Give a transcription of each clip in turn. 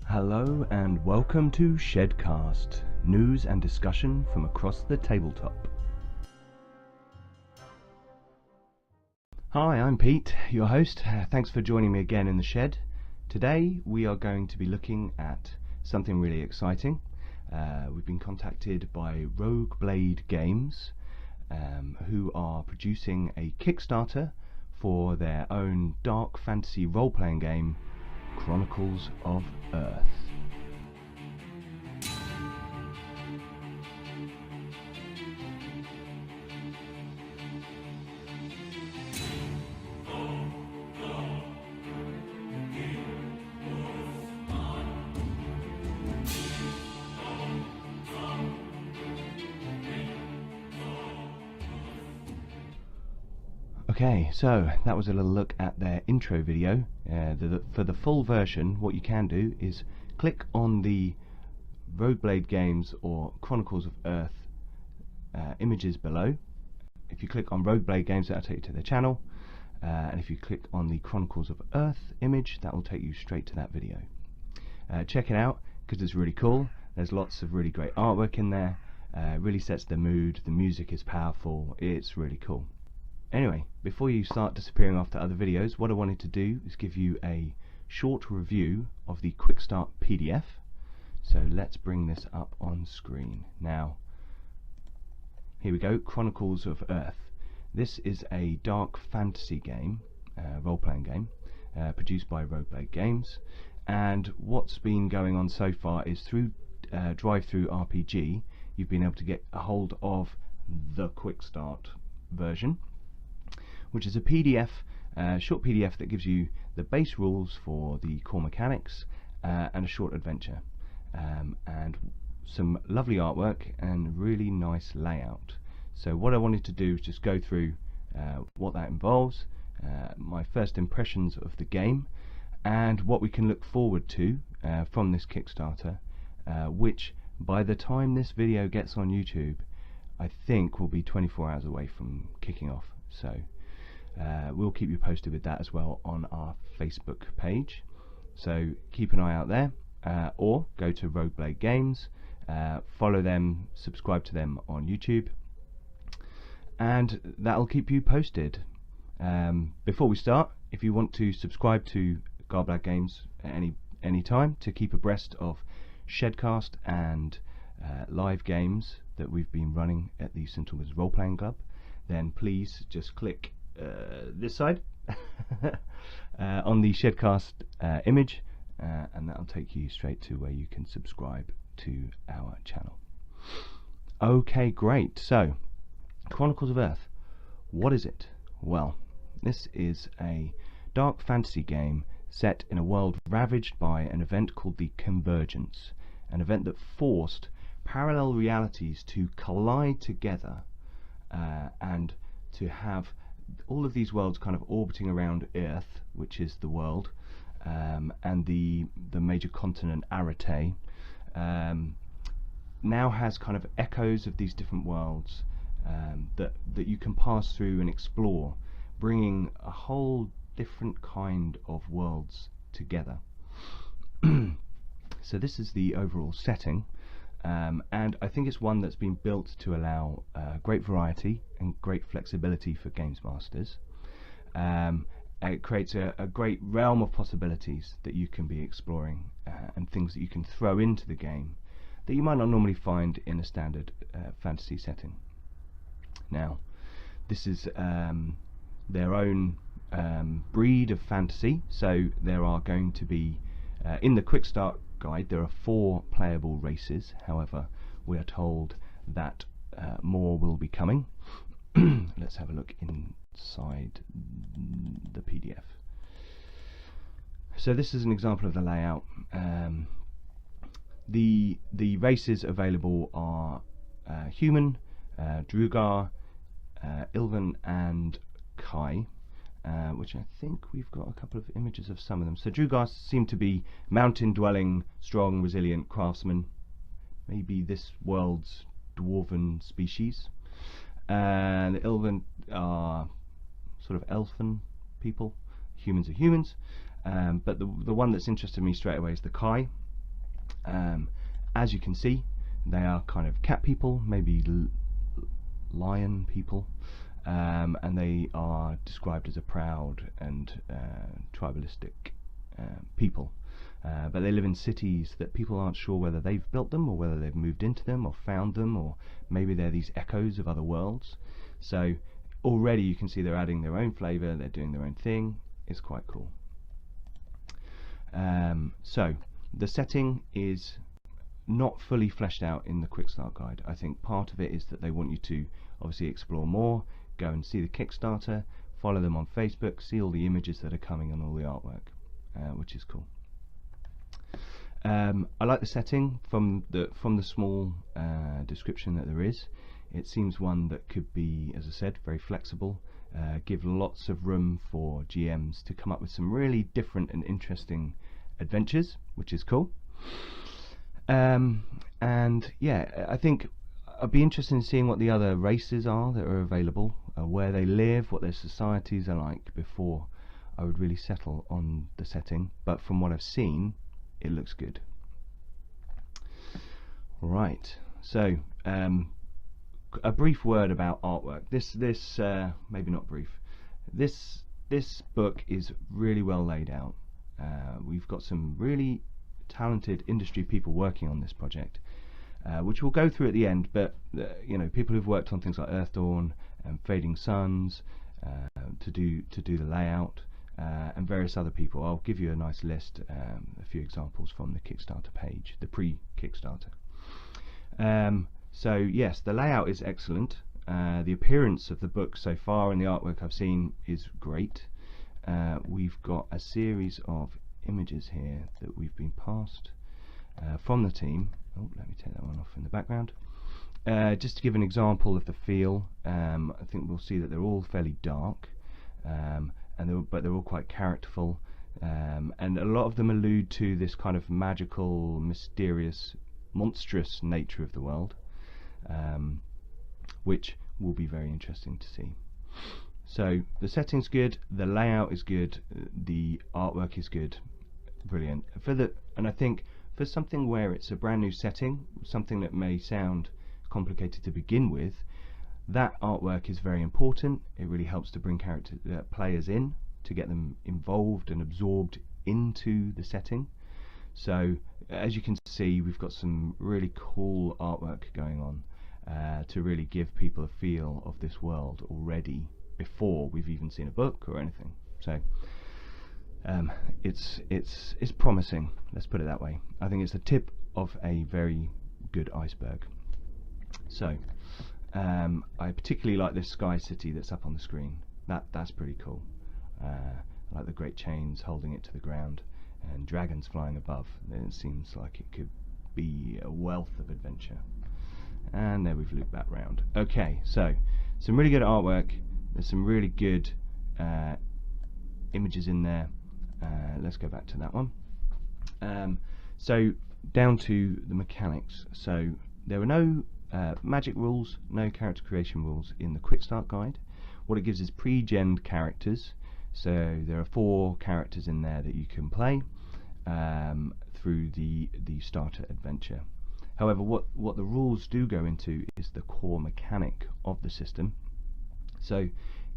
Hello and welcome to Shedcast, news and discussion from across the tabletop. Hi, I'm Pete, your host. Thanks for joining me again in the shed. Today we are going to be looking at something really exciting. We've been contacted by Rogueblade Games, who are producing a Kickstarter for their own Dark Fantasy Roleplaying Game, Chronicles of Aerthe. Okay, so that was a little look at their intro video. For the full version, what you can do is click on the Rogueblade Games or Chronicles of Aerthe images below. If you click on Rogueblade Games, that'll take you to their channel, and if you click on the Chronicles of Aerthe image, that will take you straight to that video. Check it out because it's really cool. There's lots of really great artwork in there. Really sets the mood. The music is powerful. It's really cool. Anyway, before you start disappearing off to other videos, what I wanted to do is give you a short review of the Quick Start PDF. So let's bring this up on screen. Now, here we go, Chronicles of Aerthe. This is a dark fantasy game, role-playing game, produced by Rogueblade Games. And what's been going on so far is through Drive-Thru RPG, you've been able to get a hold of the Quick Start version, which is a PDF, short PDF that gives you the base rules for the core mechanics and a short adventure, and some lovely artwork and really nice layout. So what I wanted to do is just go through what that involves, my first impressions of the game, and what we can look forward to from this Kickstarter, which by the time this video gets on YouTube, I think will be 24 hours away from kicking off. So we'll keep you posted with that as well on our Facebook page. So keep an eye out there, or go to Rogueblade Games, follow them, subscribe to them on YouTube, and that'll keep you posted. Before we start, if you want to subscribe to Rogueblade Games at any time to keep abreast of Shedcast and live games that we've been running at the St Albans Role Playing Club, then please just click this side on the Shedcast image, and that'll take you straight to where you can subscribe to our channel. Okay, great. So, Chronicles of Aerthe, what is it? Well, this is a dark fantasy game set in a world ravaged by an event called the Convergence, an event that forced parallel realities to collide together and to have all of these worlds kind of orbiting around Aerthe, which is the world, and the major continent Aerthe, now has kind of echoes of these different worlds that you can pass through and explore, bringing a whole different kind of worlds together. So this is the overall setting. And I think it's one that's been built to allow great variety and great flexibility for games masters. It creates a great realm of possibilities that you can be exploring, and things that you can throw into the game that you might not normally find in a standard fantasy setting. Now, this is their own breed of fantasy, so there are going to be, in the Quick Start guide, there are 4 playable races. However, we are told that more will be coming. Let's have a look inside the PDF. So this is an example of the layout. The races available are human, Drugar, Ilven and Kai, which I think we've got a couple of images of some of them. So Drugar seem to be mountain-dwelling, strong, resilient craftsmen, maybe this world's dwarven species. And the Ilven are sort of elfin people. Humans are humans. But the one that's interested me straight away is the Kai. As you can see, they are kind of cat people, maybe lion people, and they are described as a proud and tribalistic people. But they live in cities that people aren't sure whether they've built them or whether they've moved into them or found them, or maybe they're these echoes of other worlds. So already you can see they're adding their own flavour, they're doing their own thing. It's quite cool. So the setting is not fully fleshed out in the Quick Start Guide. I think part of it is that they want you to obviously explore more, go and see the Kickstarter, follow them on Facebook, see all the images that are coming and all the artwork, which is cool. I like the setting from the small description that there is. It seems one that could be, as I said, very flexible, give lots of room for GMs to come up with some really different and interesting adventures, which is cool. And yeah, I think I'd be interested in seeing what the other races are that are available, where they live, what their societies are like, before I would really settle on the setting. But from what I've seen, it looks good. Right, so a brief word about artwork. This maybe not brief. This book is really well laid out. We've got some really talented industry people working on this project, which we'll go through at the end. But you know, people who've worked on things like Earthdawn and Fading Suns to do the layout, and various other people. I'll give you a nice list, a few examples from the Kickstarter page, the pre-Kickstarter. So yes, the layout is excellent. The appearance of the book so far and the artwork I've seen is great. We've got a series of images here that we've been passed from the team. Oh, let me take that one off in the background. Just to give an example of the feel, I think we'll see that they're all fairly dark, but they're all quite characterful, and a lot of them allude to this kind of magical, mysterious, monstrous nature of the world, which will be very interesting to see. So the setting's good, the layout is good, the artwork is good, brilliant. And I think for something where it's a brand new setting, something that may sound complicated to begin with, that artwork is very important. It really helps to bring players in, to get them involved and absorbed into the setting. So as you can see, we've got some really cool artwork going on to really give people a feel of this world already before we've even seen a book or anything. So it's promising, let's put it that way. I think it's the tip of a very good iceberg. So I particularly like this sky city that's up on the screen. That's pretty cool. I like the great chains holding it to the ground and dragons flying above. It seems like it could be a wealth of adventure. And there we've looped back round. Okay, so some really good artwork. There's some really good images in there. Let's go back to that one. So down to the mechanics. So there are no magic rules, no character creation rules in the Quick Start Guide. What it gives is pre-genned characters. So there are 4 characters in there that you can play through the starter adventure. However, what the rules do go into is the core mechanic of the system. So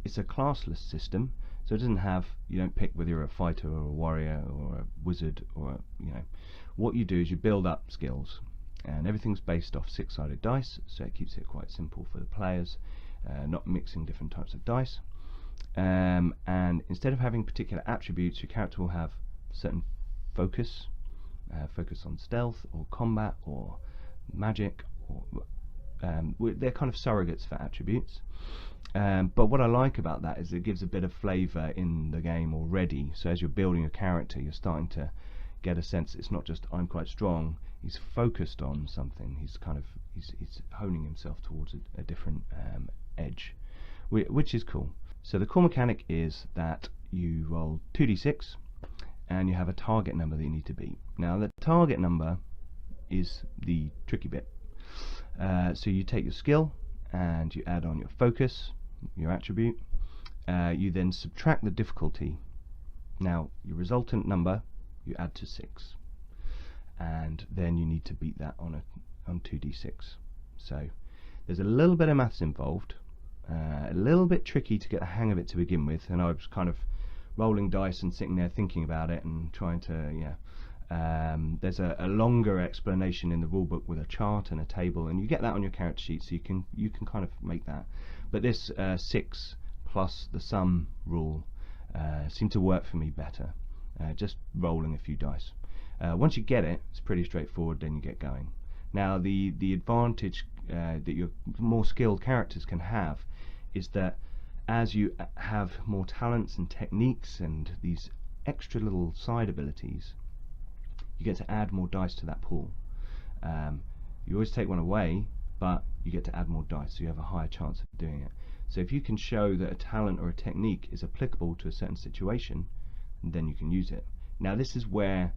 it's a classless system, so it doesn't have, you don't pick whether you're a fighter or a warrior or a wizard or what you do is you build up skills, and everything's based off 6-sided dice, so it keeps it quite simple for the players, not mixing different types of dice. And instead of having particular attributes, your character will have certain focus on stealth or combat or magic, or they're kind of surrogates for attributes. But what I like about that is it gives a bit of flavour in the game already. So as you're building a character, you're starting to get a sense it's not just I'm quite strong. He's focused on something. He's honing himself towards a different edge, which is cool. So the core mechanic is that you roll 2d6 and you have a target number that you need to beat. Now the target number is the tricky bit. So you take your skill and you add on your focus, your attribute. You then subtract the difficulty. Now your resultant number you add to 6. and then you need to beat that on 2d6. So there's a little bit of maths involved, a little bit tricky to get the hang of it to begin with, and I was kind of rolling dice and sitting there thinking about it and trying to, there's a longer explanation in the rulebook with a chart and a table, and you get that on your character sheet, so you can kind of make that. But this 6 plus the sum rule seemed to work for me better, just rolling a few dice. Once you get it, it's pretty straightforward, then you get going. Now the advantage that your more skilled characters can have is that as you have more talents and techniques and these extra little side abilities, you get to add more dice to that pool. You always take one away, but you get to add more dice, so you have a higher chance of doing it. So if you can show that a talent or a technique is applicable to a certain situation, then you can use it. Now this is where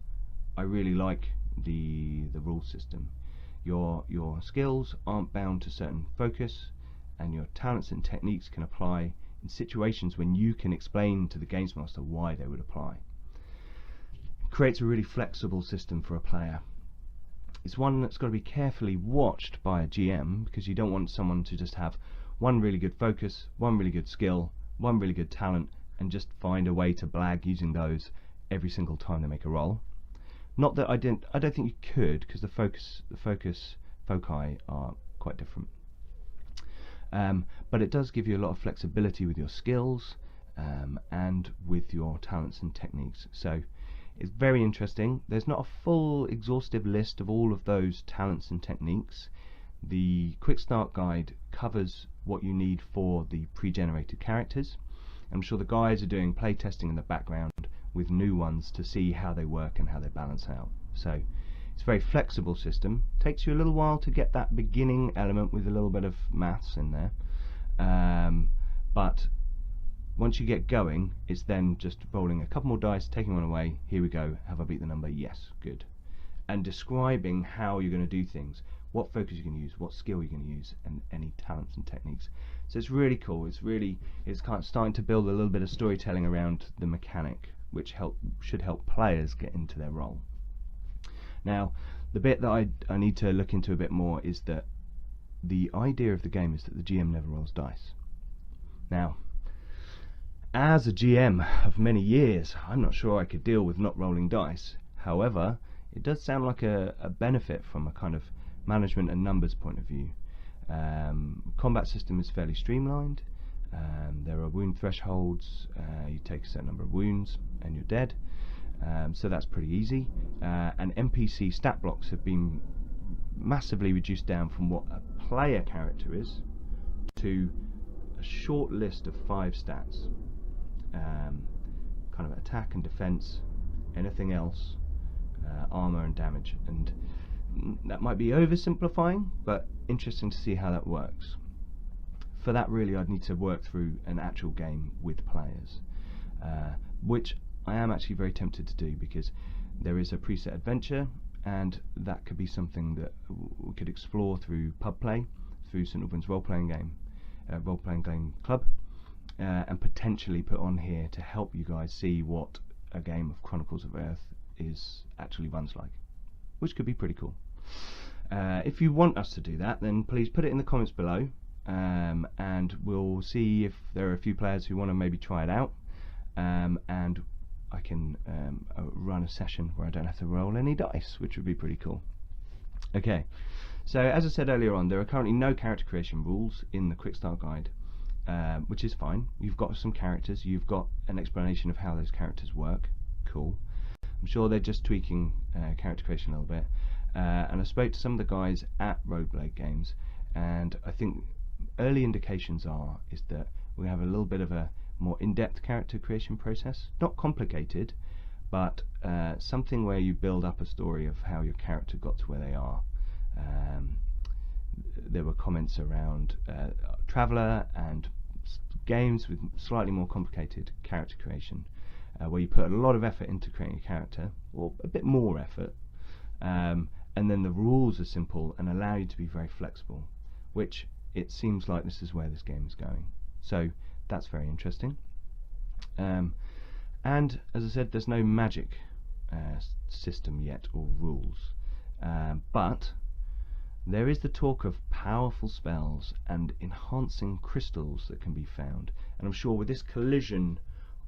I really like the rule system. Your skills aren't bound to certain focus, and your talents and techniques can apply in situations when you can explain to the games master why they would apply. It creates a really flexible system for a player. It's one that's got to be carefully watched by a GM, because you don't want someone to just have one really good focus, one really good skill, one really good talent, and just find a way to blag using those every single time they make a roll. Not that I don't think you could, because the foci are quite different. But it does give you a lot of flexibility with your skills and with your talents and techniques. So it's very interesting. There's not a full exhaustive list of all of those talents and techniques. The Quick Start Guide covers what you need for the pre-generated characters. I'm sure the guys are doing play testing in the background with new ones to see how they work and how they balance out. So it's a very flexible system. Takes you a little while to get that beginning element with a little bit of maths in there, but once you get going, it's then just rolling a couple more dice, taking one away. Here we go. Have I beat the number? Yes. Good. And describing how you're going to do things, what focus you're going to use, what skill you're going to use, and any talents and techniques. So it's really cool. It's kind of starting to build a little bit of storytelling around the mechanic, which should help players get into their role. Now, the bit that I need to look into a bit more is that the idea of the game is that the GM never rolls dice. Now, as a GM of many years, I'm not sure I could deal with not rolling dice. However, it does sound like a benefit from a kind of management and numbers point of view. Combat system is fairly streamlined. There are wound thresholds. You take a certain number of wounds and you're dead. So that's pretty easy. And NPC stat blocks have been massively reduced down from what a player character is to a short list of 5 stats. Kind of attack and defense, anything else, armor and damage. And that might be oversimplifying, but interesting to see how that works. For that, really, I'd need to work through an actual game with players, which I am actually very tempted to do, because there is a preset adventure, and that could be something that we could explore through pub play, through St Albans Roleplaying Game Club, and potentially put on here to help you guys see what a game of Chronicles of Aerthe actually runs like, which could be pretty cool. If you want us to do that, then please put it in the comments below, and we'll see if there are a few players who want to maybe try it out, and I can run a session where I don't have to roll any dice, which would be pretty cool. Okay, so as I said earlier on, there are currently no character creation rules in the Quick Start Guide, which is fine. You've got some characters, you've got an explanation of how those characters work. Cool. I'm sure they're just tweaking character creation a little bit, and I spoke to some of the guys at Roleplaying Games, and I think early indications is that we have a little bit of a more in-depth character creation process. Not complicated, but something where you build up a story of how your character got to where they are. There were comments around Traveller and games with slightly more complicated character creation, where you put a lot of effort into creating a character, or a bit more effort, and then the rules are simple and allow you to be very flexible, which it seems like this is where this game is going. So that's very interesting. And as I said, there's no magic system yet, or rules, but there is the talk of powerful spells and enhancing crystals that can be found, and I'm sure with this collision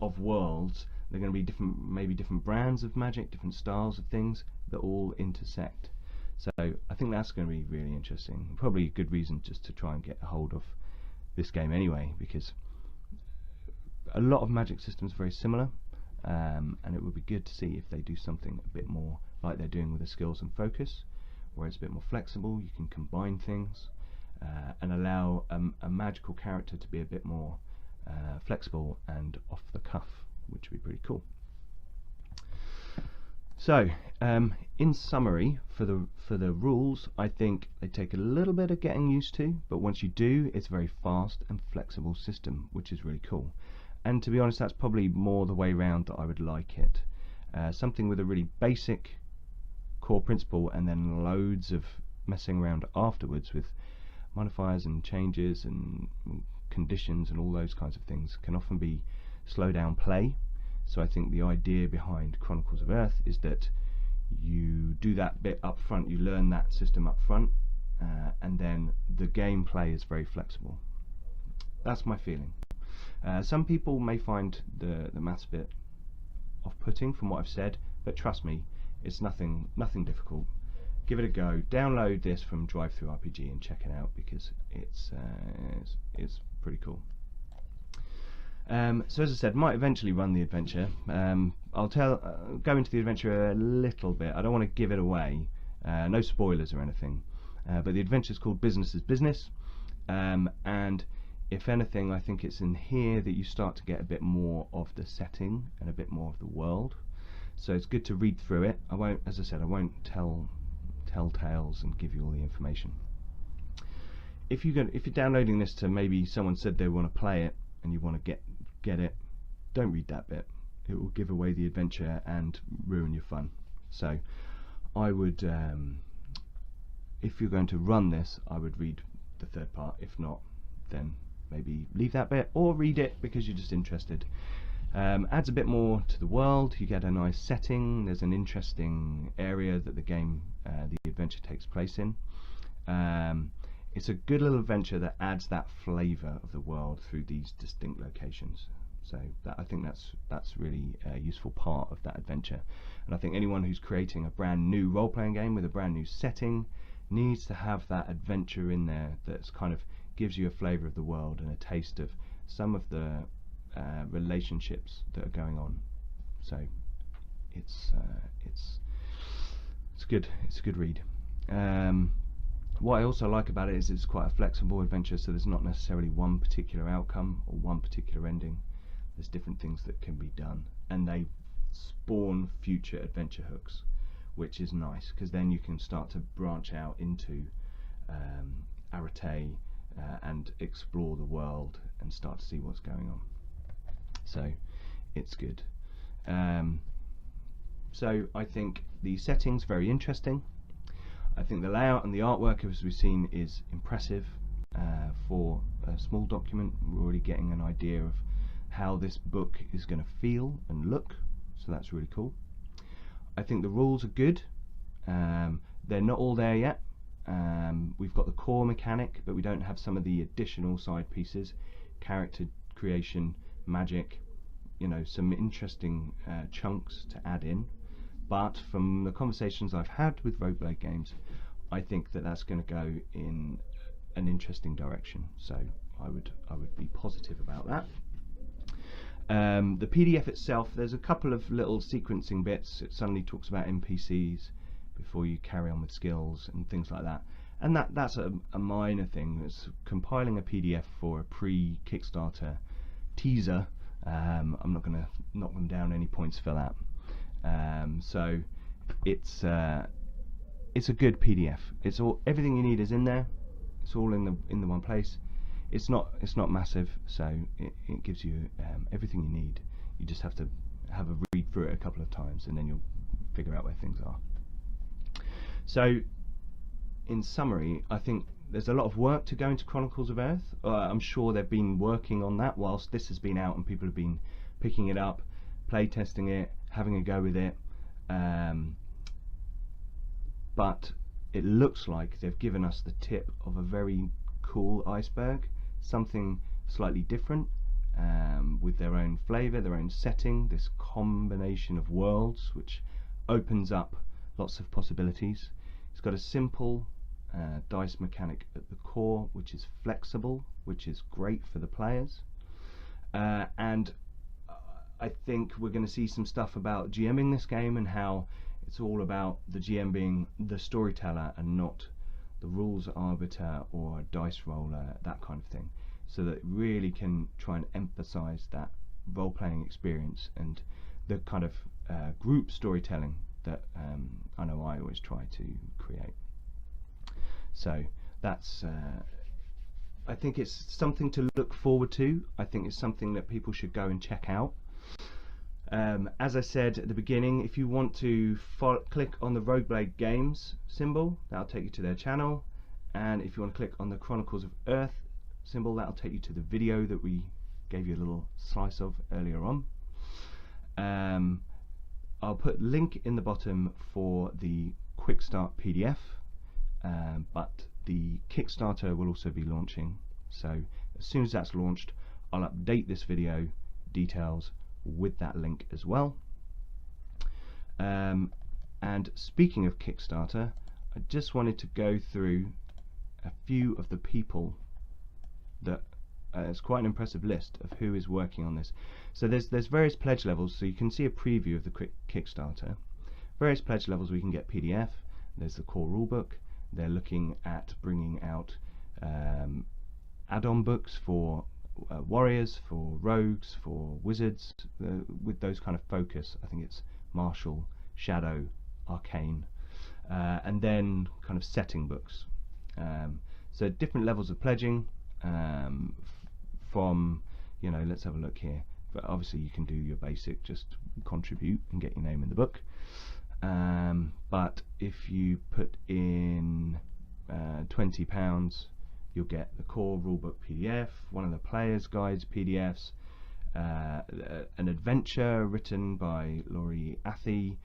of worlds there are going to be different, maybe different brands of magic, different styles of things that all intersect. So I think that's going to be really interesting. Probably a good reason just to try and get a hold of this game anyway, because a lot of magic systems are very similar, and it would be good to see if they do something a bit more like they're doing with the skills and focus, where it's a bit more flexible. You can combine things and allow a magical character to be a bit more flexible and off the cuff, which would be pretty cool. So, in summary, for the rules, I think they take a little bit of getting used to, but once you do, it's a very fast and flexible system, which is really cool. And to be honest, that's probably more the way round that I would like it. Something with a really basic core principle, and then loads of messing around afterwards with modifiers and changes and conditions and all those kinds of things can often be slow down play. So I think the idea behind Chronicles of Aerthe is that you do that bit up front, you learn that system up front, and then the gameplay is very flexible. That's my feeling. Some people may find the maths bit off-putting from what I've said, but trust me, it's nothing difficult. Give it a go. Download this from DriveThruRPG and check it out, because it's pretty cool. So as I said, might eventually run the adventure. I'll go into the adventure a little bit. I don't want to give it away. No spoilers or anything. But the adventure is called Business is Business, and if anything, I think it's in here that you start to get a bit more of the setting and a bit more of the world. So it's good to read through it. I won't, as I said, I won't tell tales and give you all the information. If you're downloading this to, maybe someone said they want to play it and you want to get it, don't read that bit. It will give away the adventure and ruin your fun. So I would, if you're going to run this, I would read the third part. If not, then maybe leave that bit or read it because you're just interested. Adds a bit more to the world. You get a nice setting. There's an interesting area that the adventure takes place in. It's a good little adventure that adds that flavour of the world through these distinct locations. So I think that's really a useful part of that adventure. And I think anyone who's creating a brand new role-playing game with a brand new setting needs to have that adventure in there that's kind of gives you a flavour of the world and a taste of some of the relationships that are going on. So it's good. It's a good read. What I also like about it is it's quite a flexible adventure, so there's not necessarily one particular outcome or one particular ending. There's different things that can be done, and they spawn future adventure hooks, which is nice, because then you can start to branch out into Aerthe and explore the world and start to see what's going on. So it's good. So I think the setting's very interesting. I think the layout and the artwork, as we've seen, is impressive. For a small document, we're already getting an idea of how this book is going to feel and look, so that's really cool. I think the rules are good. They're not all there yet. We've got the core mechanic, but we don't have some of the additional side pieces, character creation, magic, some interesting chunks to add in. But from the conversations I've had with roleplay games, I think that that's going to go in an interesting direction. So I would be positive about that. The PDF itself, there's a couple of little sequencing bits. It suddenly talks about NPCs before you carry on with skills and things like that. And that's a minor thing. It's compiling a PDF for a pre-Kickstarter teaser. I'm not going to knock them down any points for that. So it's a good PDF. Everything you need is in there. It's all in the one place. It's not massive, so it gives you everything you need. You just have to have a read through it a couple of times, and then you'll figure out where things are. So, in summary, I think there's a lot of work to go into Chronicles of Aerthe. I'm sure they've been working on that whilst this has been out, and people have been picking it up, play testing it, having a go with it. but it looks like they've given us the tip of a very cool iceberg, something slightly different, with their own flavour, their own setting, this combination of worlds which opens up lots of possibilities. It's got a simple dice mechanic at the core, which is flexible, which is great for the players, and I think we're going to see some stuff about GMing this game and how it's all about the GM being the storyteller and not the rules arbiter or a dice roller, that kind of thing, so that it really can try and emphasize that role-playing experience and the kind of group storytelling that I know I always try to create. So that's I think it's something to look forward to. I think it's something that people should go and check out. As I said at the beginning, if you want to click on the Rogueblade Games symbol, that'll take you to their channel, and if you want to click on the Chronicles of Aerthe symbol, that'll take you to the video that we gave you a little slice of earlier on. I'll put link in the bottom for the Quick Start PDF, but the Kickstarter will also be launching, so as soon as that's launched, I'll update this video details with that link as well. And speaking of Kickstarter, I just wanted to go through a few of the people that it's quite an impressive list of who is working on this. So there's various pledge levels, so you can see a preview of the quick Kickstarter. Various pledge levels we can get PDF. There's the core rulebook. They're looking at bringing out add-on books for warriors, for rogues, for wizards, with those kind of focus. I think it's martial, shadow, arcane, and then kind of setting books. So different levels of pledging, from, you know, let's have a look here. But obviously you can do your basic, just contribute and get your name in the book. But if you put in £20, you'll get the core rulebook PDF, one of the player's guides PDFs, an adventure written by Aerthe,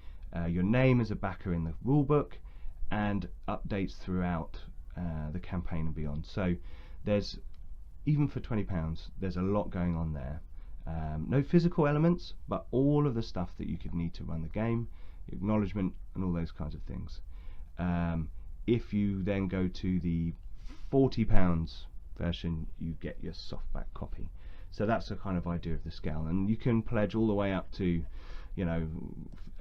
your name as a backer in the rulebook, and updates throughout the campaign and beyond. So there's, even for £20, there's a lot going on there. No physical elements, but all of the stuff that you could need to run the game, acknowledgement and all those kinds of things. If you then go to the £40 version, you get your softback copy. So that's the kind of idea of the scale, and you can pledge all the way up to, you know,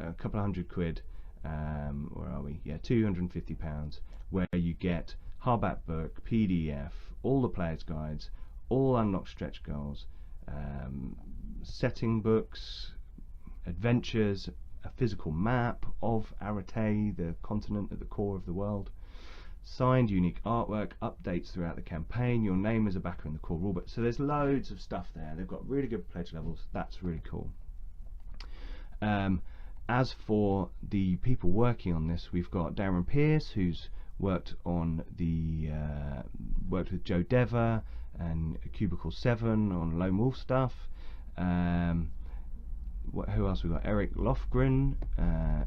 a couple of £100. Where are we? Yeah, £250, where you get hardback book, PDF, all the players' guides, all unlocked stretch goals, setting books, adventures, a physical map of Aerthe, the continent at the core of the world, signed unique artwork, updates throughout the campaign, your name as a backer in the core rulebook. So there's loads of stuff there. They've got really good pledge levels. That's really cool. As for the people working on this, we've got Darren Pierce, who's worked on the worked with Joe Dever and Cubicle 7 on Lone Wolf stuff. Who else? We've got Eric Lofgren,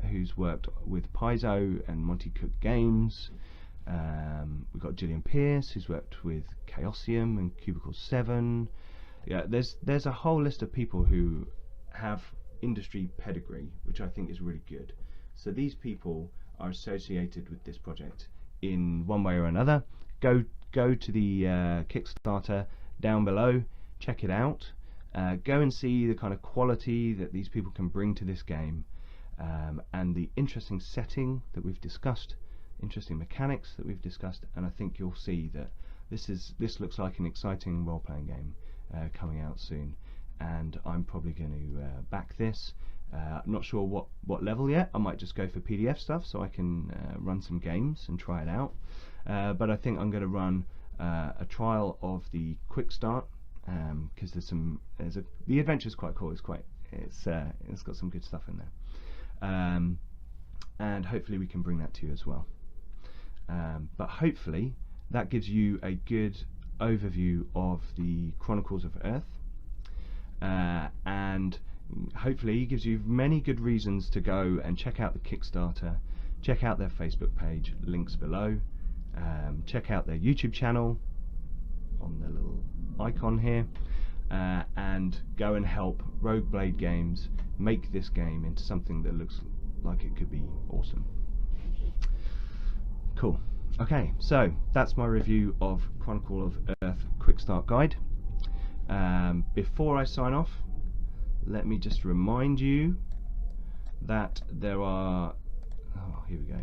who's worked with Paizo and Monty Cook Games. We've got Gillian Pierce, who's worked with Chaosium and Cubicle 7. Yeah, there's a whole list of people who have industry pedigree, which I think is really good. So these people are associated with this project in one way or another. Go to the Kickstarter down below, check it out. Go and see the kind of quality that these people can bring to this game, and the interesting setting that we've discussed, interesting mechanics that we've discussed, and I think you'll see that this looks like an exciting role-playing game coming out soon, and I'm probably going to back this. I'm not sure what level yet. I might just go for PDF stuff so I can run some games and try it out, but I think I'm going to run a trial of the Quick Start, because the adventure's quite cool. It's got some good stuff in there, and hopefully we can bring that to you as well. But hopefully that gives you a good overview of the Chronicles of Aerthe, and hopefully gives you many good reasons to go and check out the Kickstarter, check out their Facebook page, links below, check out their YouTube channel on the little icon here, and go and help Rogue Blade Games make this game into something that looks like it could be awesome. Cool. Okay, so that's my review of Chronicles of Aerthe Quick Start Guide. Before I sign off, let me just remind you that there are, here we go,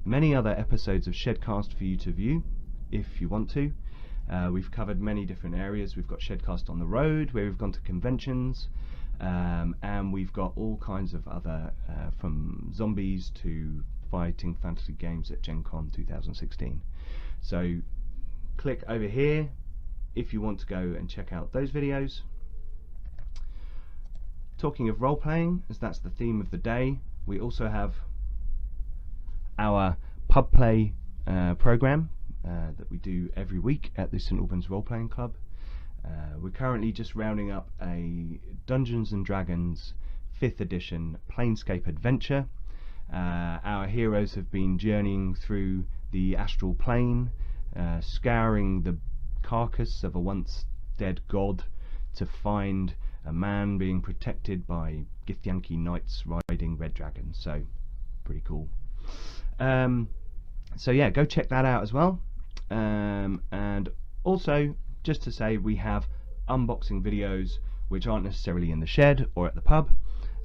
many other episodes of Shedcast for you to view if you want to. We've covered many different areas. We've got Shedcast on the road, where we've gone to conventions, and we've got all kinds of other, from zombies to fighting fantasy games at Gen Con 2016. So click over here if you want to go and check out those videos. Talking of role-playing, as that's the theme of the day, we also have our pub play program that we do every week at the St Albans Role-Playing Club. We're currently just rounding up a Dungeons & Dragons 5th edition Planescape adventure. Our heroes have been journeying through the astral plane, scouring the carcass of a once dead god to find a man being protected by Githyanki knights riding red dragons. So pretty cool. So yeah, go check that out as well. And also, just to say, we have unboxing videos which aren't necessarily in the shed or at the pub.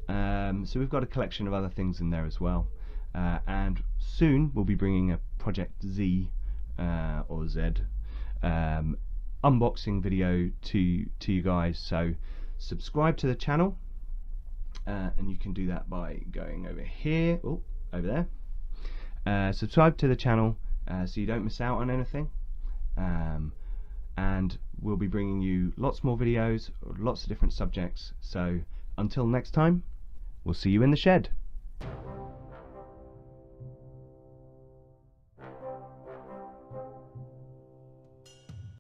So we've got a collection of other things in there as well, and soon we'll be bringing a Project Z or Z unboxing video to you guys. So subscribe to the channel, and you can do that by going over here, over there. Subscribe to the channel so you don't miss out on anything, and we'll be bringing you lots more videos, lots of different subjects. So until next time, we'll see you in the shed.